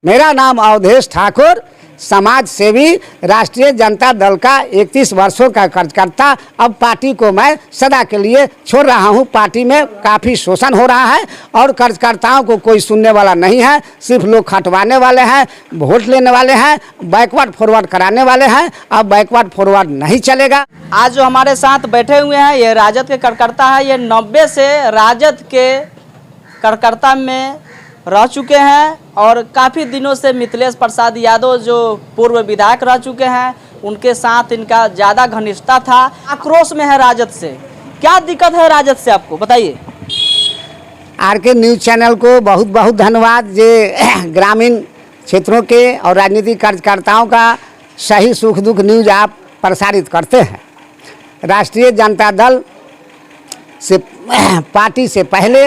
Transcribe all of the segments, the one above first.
मेरा नाम अवधेश ठाकुर, समाज सेवी, राष्ट्रीय जनता दल का 31 वर्षों का कार्यकर्ता। अब पार्टी को मैं सदा के लिए छोड़ रहा हूं। पार्टी में काफ़ी शोषण हो रहा है और कार्यकर्ताओं को कोई सुनने वाला नहीं है। सिर्फ लोग खटवाने वाले हैं, वोट लेने वाले हैं, बैकवर्ड फॉरवर्ड कराने वाले हैं। अब बैकवर्ड फॉरवर्ड नहीं चलेगा। आज जो हमारे साथ बैठे हुए हैं ये राजद के कार्यकर्ता है। ये 90 से राजद के कार्यकर्ता में रह चुके हैं और काफ़ी दिनों से मिथिलेश प्रसाद यादव जो पूर्व विधायक रह चुके हैं उनके साथ इनका ज़्यादा घनिष्ठता था। आक्रोश में है राजद से। क्या दिक्कत है राजद से, आपको बताइए। आरके न्यूज़ चैनल को बहुत बहुत धन्यवाद। ये ग्रामीण क्षेत्रों के और राजनीतिक कार्यकर्ताओं का सही सुख दुख न्यूज़ आप प्रसारित करते हैं। राष्ट्रीय जनता दल से पार्टी से पहले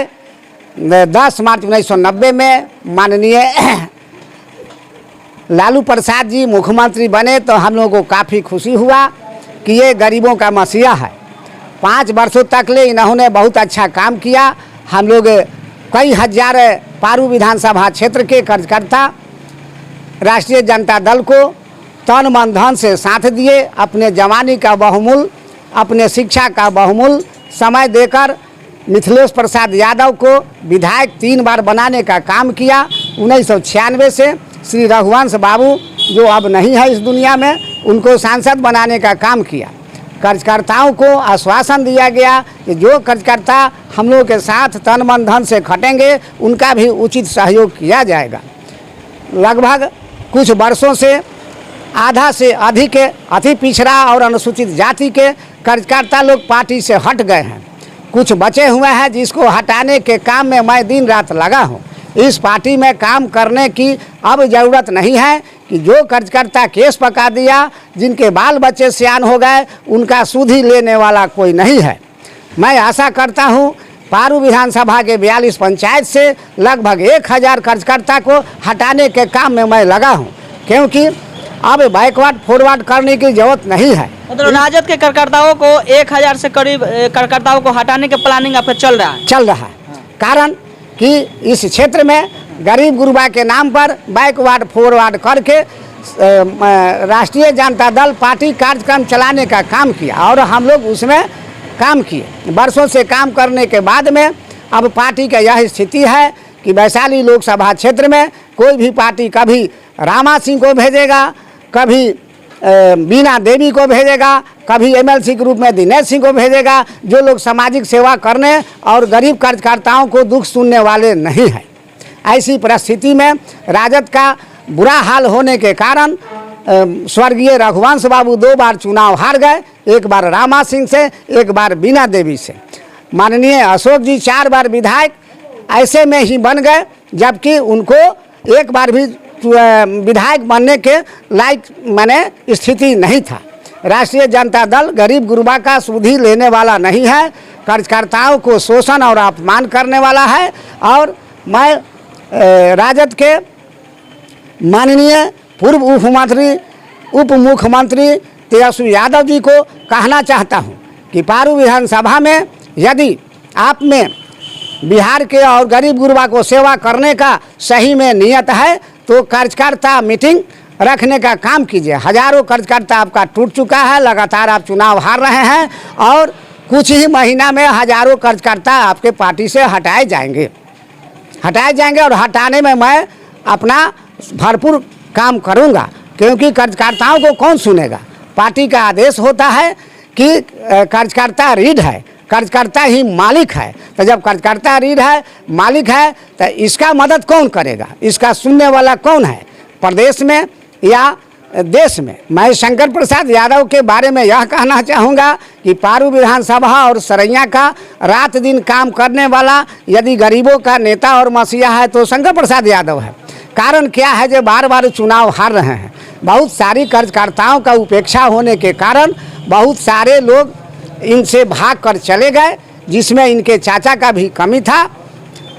10 मार्च 1990 में माननीय लालू प्रसाद जी मुख्यमंत्री बने तो हम लोगों को काफ़ी खुशी हुआ कि ये गरीबों का मसीहा है। 5 वर्षों तक ले इन्होंने बहुत अच्छा काम किया। हम लोग कई हजार पारू विधानसभा क्षेत्र के कार्यकर्ता राष्ट्रीय जनता दल को तन मन धन से साथ दिए। अपने जवानी का बहुमूल्य, अपने शिक्षा का बहुमूल्य समय देकर मिथिलेश प्रसाद यादव को विधायक 3 बार बनाने का काम किया। 1996 से श्री रघुवंश बाबू जो अब नहीं है इस दुनिया में, उनको सांसद बनाने का काम किया। कार्यकर्ताओं को आश्वासन दिया गया कि जो कार्यकर्ता हम लोग के साथ तन मन धन से खटेंगे उनका भी उचित सहयोग किया जाएगा। लगभग कुछ वर्षों से आधा से अधिक अति पिछड़ा और अनुसूचित जाति के कार्यकर्ता लोग पार्टी से हट गए हैं। कुछ बचे हुए हैं जिसको हटाने के काम में मैं दिन रात लगा हूं। इस पार्टी में काम करने की अब ज़रूरत नहीं है कि जो कार्यकर्ता केस पका दिया, जिनके बाल बच्चे सियान हो गए, उनका सुधि लेने वाला कोई नहीं है। मैं आशा करता हूं पारू विधानसभा के 42 पंचायत से लगभग 1000 कार्यकर्ता को हटाने के काम में मैं लगा हूं, क्योंकि अब बैकवर्ड फॉरवर्ड करने की जरूरत नहीं है। मतलब राजद के कार्यकर्ताओं को 1000 से करीब कार्यकर्ताओं को हटाने के प्लानिंग आपका चल रहा है। कारण कि इस क्षेत्र में गरीब गुरबा के नाम पर बैकवर्ड फॉरवर्ड करके राष्ट्रीय जनता दल पार्टी कार्यक्रम चलाने का काम किया और हम लोग उसमें काम किए। वर्षों से काम करने के बाद में अब पार्टी का यह स्थिति है कि वैशाली लोकसभा क्षेत्र में कोई भी पार्टी कभी रामा सिंह को भेजेगा, कभी बीना देवी को भेजेगा, कभी एमएलसी के रूप में दिनेश सिंह को भेजेगा। जो लोग सामाजिक सेवा करने और गरीब कार्यकर्ताओं को दुख सुनने वाले नहीं हैं। ऐसी परिस्थिति में राजद का बुरा हाल होने के कारण स्वर्गीय रघुवंश बाबू 2 बार चुनाव हार गए। 1 बार रामा सिंह से, 1 बार बीना देवी से। माननीय अशोक जी 4 बार विधायक ऐसे में ही बन गए, जबकि उनको 1 बार भी विधायक बनने के लायक माने स्थिति नहीं था। राष्ट्रीय जनता दल गरीब गुरबा का सुधि लेने वाला नहीं है, कार्यकर्ताओं को शोषण और अपमान करने वाला है। और मैं राजद के माननीय पूर्व उप मुख्यमंत्री तेजस्वी यादव जी को कहना चाहता हूं कि पारू विधानसभा में यदि आप में बिहार के और गरीब गुरबा को सेवा करने का सही में नियत है तो कार्यकर्ता मीटिंग रखने का काम कीजिए। हजारों कार्यकर्ता आपका टूट चुका है, लगातार आप चुनाव हार रहे हैं और कुछ ही महीना में हजारों कार्यकर्ता आपके पार्टी से हटाए जाएंगे और हटाने में मैं अपना भरपूर काम करूंगा, क्योंकि कार्यकर्ताओं को कौन सुनेगा। पार्टी का आदेश होता है कि कार्यकर्ता रीढ़ है, कार्यकर्ता ही मालिक है। तो जब कार्यकर्ता रीढ़ है, मालिक है, तो इसका मदद कौन करेगा, इसका सुनने वाला कौन है प्रदेश में या देश में। मैं शंकर प्रसाद यादव के बारे में यह कहना चाहूँगा कि पारू विधानसभा और सरैया का रात दिन काम करने वाला यदि गरीबों का नेता और मसीहा है तो शंकर प्रसाद यादव है। कारण क्या है, जो बार बार चुनाव हार रहे हैं। बहुत सारी कार्यकर्ताओं का उपेक्षा होने के कारण बहुत सारे लोग इनसे भाग कर चले गए, जिसमें इनके चाचा का भी कमी था।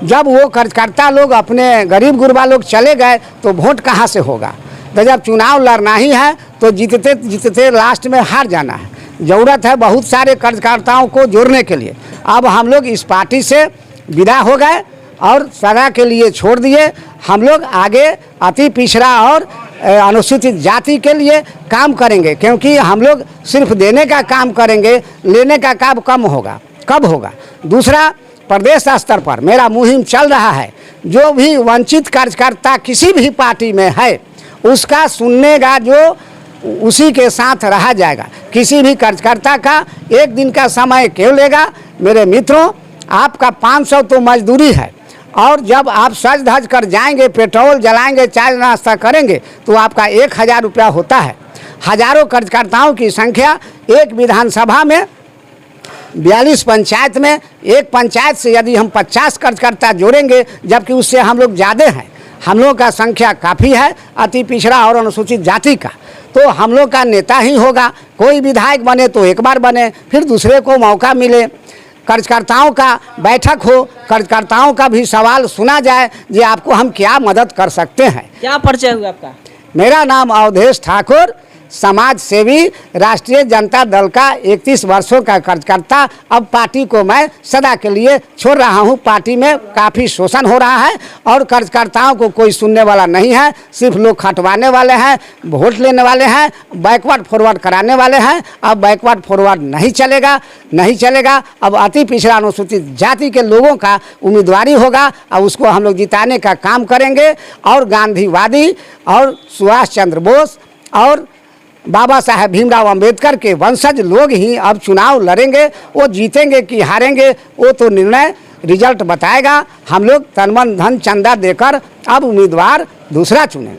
जब वो कार्यकर्ता लोग अपने गरीब गुरबा लोग चले गए तो वोट कहाँ से होगा। तो जब चुनाव लड़ना ही है तो जीतते लास्ट में हार जाना है। ज़रूरत है बहुत सारे कार्यकर्ताओं को जोड़ने के लिए। अब हम लोग इस पार्टी से विदा हो गए और सदा के लिए छोड़ दिए। हम लोग आगे अति पिछड़ा और अनुसूचित जाति के लिए काम करेंगे, क्योंकि हम लोग सिर्फ देने का काम करेंगे, लेने का काम कम होगा, कब होगा। दूसरा, प्रदेश स्तर पर मेरा मुहिम चल रहा है, जो भी वंचित कार्यकर्ता किसी भी पार्टी में है उसका सुनने का जो उसी के साथ रहा जाएगा। किसी भी कार्यकर्ता का एक दिन का समय क्यों लेगा। मेरे मित्रों, आपका 500 तो मजदूरी है, और जब आप सज धज कर जाएंगे, पेट्रोल जलाएंगे, चाय नाश्ता करेंगे, तो आपका 1000 रुपया होता है। हजारों कार्यकर्ताओं की संख्या एक विधानसभा में, 42 पंचायत में, एक पंचायत से यदि हम 50 कार्यकर्ता जोड़ेंगे, जबकि उससे हम लोग ज़्यादा हैं, हम लोग का संख्या काफ़ी है अति पिछड़ा और अनुसूचित जाति का, तो हम लोग का नेता ही होगा। कोई विधायक बने तो एक बार बने, फिर दूसरे को मौका मिले, कार्यकर्ताओं का बैठक हो, कार्यकर्ताओं का भी सवाल सुना जाए कि आपको हम क्या मदद कर सकते हैं। क्या परिचय हुआ आपका? मेरा नाम अवधेश ठाकुर, समाज सेवी, राष्ट्रीय जनता दल का 31 वर्षों का कार्यकर्ता। अब पार्टी को मैं सदा के लिए छोड़ रहा हूं। पार्टी में काफ़ी शोषण हो रहा है और कार्यकर्ताओं को कोई सुनने वाला नहीं है। सिर्फ लोग खटवाने वाले हैं, वोट लेने वाले हैं, बैकवर्ड फॉरवर्ड कराने वाले हैं। अब बैकवर्ड फॉरवर्ड नहीं चलेगा, नहीं चलेगा। अब अति पिछड़ा अनुसूचित जाति के लोगों का उम्मीदवारी होगा और उसको हम लोग जिताने का काम करेंगे। और गांधीवादी और सुभाष चंद्र बोस और बाबा साहेब भीमराव अंबेडकर के वंशज लोग ही अब चुनाव लड़ेंगे। वो जीतेंगे कि हारेंगे वो तो निर्णय रिजल्ट बताएगा। हम लोग तन मन धन चंदा देकर अब उम्मीदवार दूसरा चुनें।